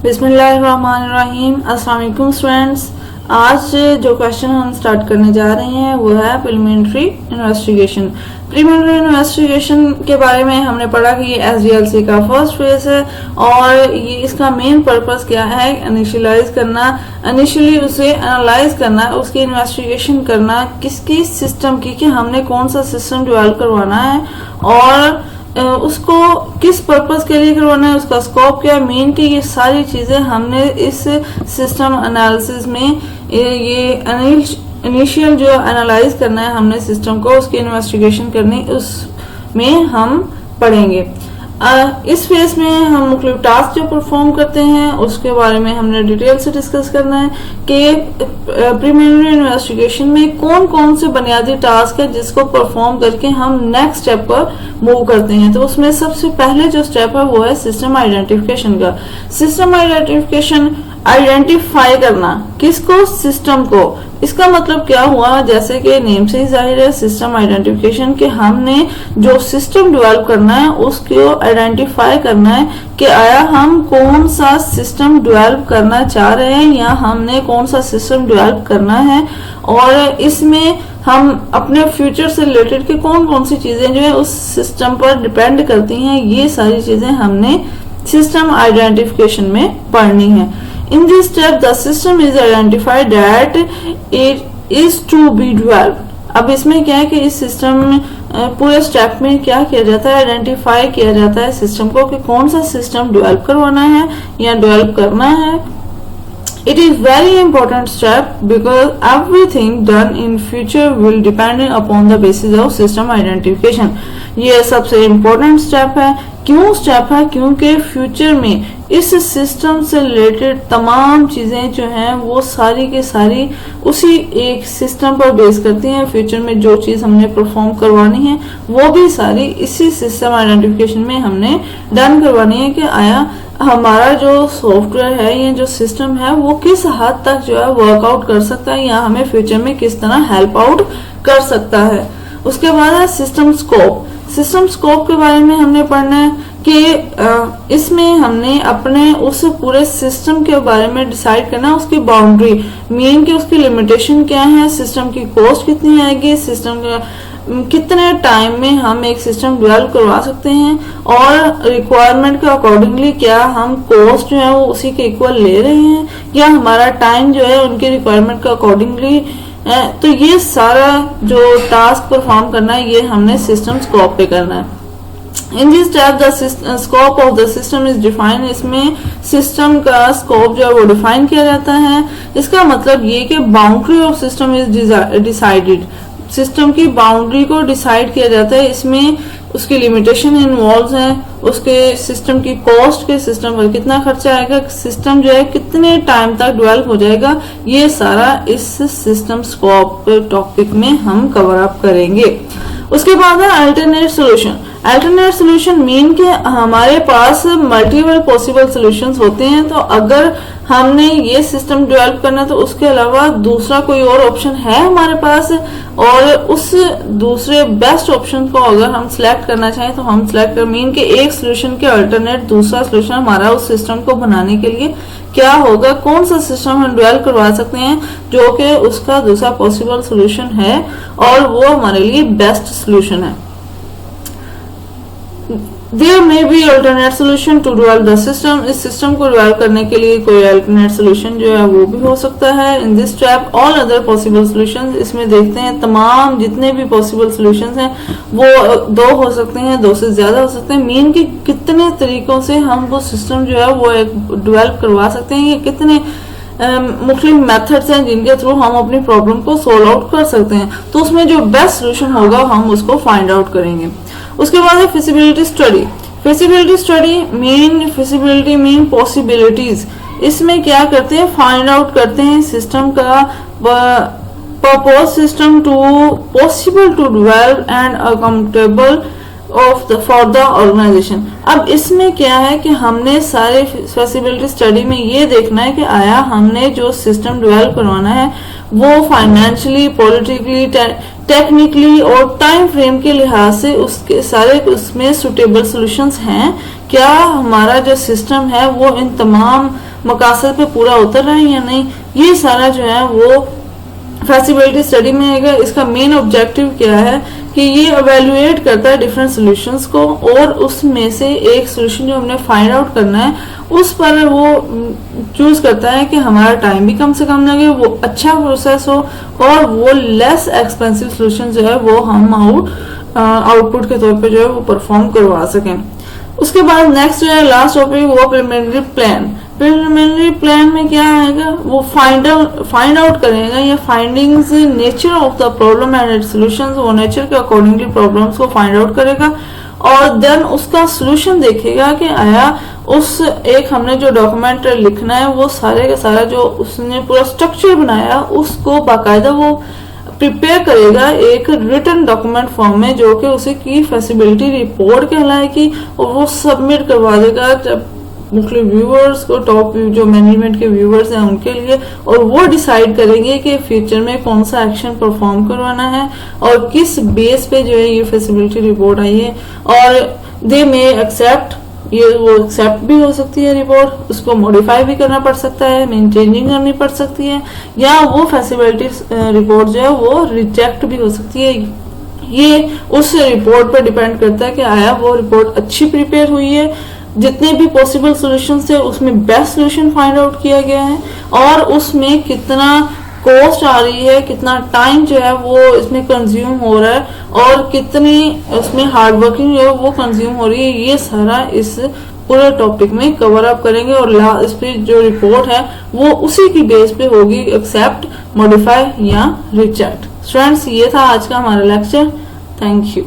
बिस्मिल्लाहिर्रहमानिर्रहीम। अस्सलाम वालेकुम स्टूडेंट्स। आज जो क्वेश्चन हम स्टार्ट करने जा रहे हैं वो है प्रिलिमिनरी इन्वेस्टिगेशन। प्रिलिमिनरी इन्वेस्टिगेशन के बारे में हमने पढ़ा कि ये एसडीएलसी का फर्स्ट फेज है और ये इसका मेन पर्पस क्या है, इनिशियलाइज करना, इनिशियली उसे एनालाइज करना, उसकी इन्वेस्टिगेशन करना किसकी सिस्टम की, कि हमने कौन सा सिस्टम डेवलप करवाना है और उसको किस पर्पस के लिए करवाना है, उसका स्कोप क्या है, मेन की ये सारी चीजें हमने इस सिस्टम एनालिसिस में ये इनिशियल जो एनालाइज करना है हमने सिस्टम को, उसकी इन्वेस्टिगेशन करनी, उसमें हम पढ़ेंगे। इस फेज में हम मुख्तलिफ टास्क जो परफॉर्म करते हैं उसके बारे में हमने डिटेल से डिस्कस करना है कि प्रिलिमिनरी इन्वेस्टिगेशन में कौन कौन से बुनियादी टास्क है जिसको परफॉर्म करके हम नेक्स्ट स्टेप पर मूव करते हैं। तो उसमें सबसे पहले जो स्टेप है वो है सिस्टम आइडेंटिफिकेशन का। सिस्टम आइडेंटिफिकेशन, आइडेंटिफाई करना किसको, सिस्टम को। इसका मतलब क्या हुआ, जैसे कि नेम से ही जाहिर है सिस्टम आइडेंटिफिकेशन, कि हमने जो सिस्टम डेवलप करना है उसको आइडेंटिफाई करना है कि आया हम कौन सा सिस्टम डेवलप करना चाह रहे हैं या हमने कौन सा सिस्टम डेवलप करना है और इसमें हम अपने फ्यूचर से रिलेटेड के कौन कौन सी चीजें जो है उस सिस्टम पर डिपेंड करती हैं। ये सारी चीजें हमने सिस्टम आइडेंटिफिकेशन में पढ़नी है। In this step, the system is identified that it is to be developed. अब इसमें क्या है कि इस सिस्टम में पूरे स्टेप में क्या किया जाता है, आइडेंटिफाई किया जाता है सिस्टम को कि कौन सा सिस्टम डेवलप करवाना है या डेवलप करना है। It is very important step because everything done in future will depend upon the basis of system identification. ये सबसे इम्पोर्टेंट स्टेप है। क्यों स्टेप है? क्योंकि फ्यूचर में इस सिस्टम से रिलेटेड तमाम चीजें जो हैं वो सारी के सारी उसी एक सिस्टम पर बेस करती हैं। फ्यूचर में जो चीज हमने परफॉर्म करवानी है वो भी सारी इसी सिस्टम आइडेंटिफिकेशन में हमने डन करवानी है कि आया हमारा जो सॉफ्टवेयर है या जो सिस्टम है वो किस हद तक जो है वर्कआउट कर सकता है या हमें फ्यूचर में किस तरह हेल्प आउट कर सकता है। उसके बाद है सिस्टम स्कोप। सिस्टम स्कोप के बारे में हमने पढ़ना है कि इसमें हमने अपने उस पूरे सिस्टम के बारे में डिसाइड करना, उसकी बाउंड्री, मेन की उसकी लिमिटेशन क्या है, सिस्टम की कॉस्ट कितनी आएगी, सिस्टम का कितने टाइम में हम एक सिस्टम डेवलप करवा सकते हैं और रिक्वायरमेंट के अकॉर्डिंगली क्या हम कॉस्ट जो है वो उसी के इक्वल ले रहे हैं या हमारा टाइम जो है उनकी रिक्वायरमेंट के अकॉर्डिंगली। तो ये सारा जो टास्क परफॉर्म करना है ये हमने सिस्टम स्कोप पे करना है। In this step the scope of the system is defined. इसमें सिस्टम का स्कोप जो है वो डिफाइन किया जाता है। इसका मतलब ये कि boundary of system is decided. System की बाउंड्री को डिसाइड किया जाता है। इसमें उसकी लिमिटेशन इन्वॉल्व है, उसके सिस्टम की कॉस्ट के सिस्टम पर कितना खर्चा आएगा, सिस्टम जो है कितने टाइम तक डेवलप हो जाएगा, ये सारा इस सिस्टम स्कोप टॉपिक में हम कवर अप करेंगे। उसके बाद है alternate solution. Alternate solution mean के हमारे पास मल्टीपल पॉसिबल सॉल्यूशंस होते हैं, तो अगर हमने ये सिस्टम डेवलप करना तो उसके अलावा दूसरा कोई और ऑप्शन है हमारे पास और उस दूसरे बेस्ट ऑप्शन को अगर हम सिलेक्ट करना चाहें तो हम सिलेक्ट कर, मीन के एक सोल्यूशन के अल्टरनेट दूसरा सोल्यूशन हमारा उस सिस्टम को बनाने के लिए क्या होगा, कौन सा सिस्टम हम डेवलप करवा सकते हैं जो कि उसका दूसरा पॉसिबल सोल्यूशन है और वो हमारे लिए बेस्ट सोल्यूशन है। There may be alternate solution to develop the system. इस सिस्टम को डेवलप करने के लिए कोई alternate solution जो है वो भी हो सकता है। In this step all other possible solutions, इसमें देखते हैं तमाम जितने भी possible solutions हैं वो दो हो सकते हैं, दो से ज्यादा हो सकते हैं। मीन कि कितने तरीकों से हम वो सिस्टम जो है वो एक डेवलप करवा सकते हैं, ये कितने मुख्तलिफ मेथड्स हैं जिनके थ्रू हम अपनी प्रॉब्लम को सोल्व आउट कर सकते हैं। तो उसमें जो बेस्ट सोल्यूशन होगा हम उसको फाइंड आउट करेंगे। उसके बाद है feasibility study. Feasibility study mean feasibility mean possibilities. इसमें क्या करते हैं, फाइंड आउट करते हैं सिस्टम का propose system to possible to develop and accountable for the organization. अब इसमें क्या है कि हमने सारे फैसिलिटी स्टडी में ये देखना है कि आया हमने जो सिस्टम डेवलप करवाना है वो फाइनेंशियली, पॉलिटिकली, टेक्निकली और टाइम फ्रेम के लिहाज से उसके सारे उसमें सुटेबल सॉल्यूशंस हैं। क्या हमारा जो सिस्टम है वो इन तमाम मकासद पे पूरा उतर रहा है या नहीं, ये सारा जो है वो फैसिलिटी स्टडी में आएगा। इसका मेन ऑब्जेक्टिव क्या है कि ये एवेल्युएट करता है डिफरेंट सॉल्यूशंस को और उसमें से एक सॉल्यूशन जो हमने फाइंड आउट करना है उस पर वो चूज करता है कि हमारा टाइम भी कम से कम लगे, वो अच्छा प्रोसेस हो और वो लेस एक्सपेंसिव सॉल्यूशन जो है वो हम आउटपुट के तौर पे जो है वो परफॉर्म करवा सकें। उसके बाद नेक्स्ट जो है लास्ट टॉपिक वो प्रिलिमिनरी प्लान। प्रिलिमिनरी प्लान में क्या आएगा, वो फाइंड आउट करेगा या findings nature of the problem and it's solutions, वो नेचर के अकॉर्डिंगली प्रॉब्लम्स को फाइंड आउट करेगा और देन उसका सॉल्यूशन देखेगा कि आया उस एक हमने जो डॉक्यूमेंट लिखना है वो सारे का सारा जो उसने पूरा स्ट्रक्चर बनाया उसको बाकायदा वो प्रिपेयर करेगा एक रिटन डॉक्यूमेंट फॉर्म में जो कि उसे की फैसिलिटी रिपोर्ट कहलाएगी और वो सबमिट करवा देगा जब मुख्तलिफ व्यूअर्स को, टॉप जो मैनेजमेंट के व्यूअर्स हैं उनके लिए, और वो डिसाइड करेंगे कि फ्यूचर में कौन सा एक्शन परफॉर्म करवाना है और किस बेस पे जो है ये फैसिलिटी रिपोर्ट आई है। और दे में एक्सेप्ट, ये वो एक्सेप्ट भी हो सकती है रिपोर्ट, उसको मॉडिफाई भी करना पड़ सकता है, मीन चेंजिंग करनी पड़ सकती है, या वो फैसिलिटी रिपोर्ट जो है वो रिजेक्ट भी हो सकती है। ये उस रिपोर्ट पर डिपेंड करता है कि आया वो रिपोर्ट अच्छी प्रिपेयर हुई है, जितने भी पॉसिबल सॉल्यूशन थे उसमें बेस्ट सॉल्यूशन फाइंड आउट किया गया है और उसमें कितना कॉस्ट आ रही है, कितना टाइम जो है वो इसमें कंज्यूम हो रहा है और कितनी उसमें हार्ड वर्किंग जो है वो कंज्यूम हो रही है, ये सारा इस पूरे टॉपिक में कवर अप करेंगे और इस पे जो रिपोर्ट है वो उसी की बेस पे होगी, एक्सेप्ट, मॉडिफाई या रिजेक्ट। स्टूडेंट्स, ये था आज का हमारा लेक्चर। Thank you.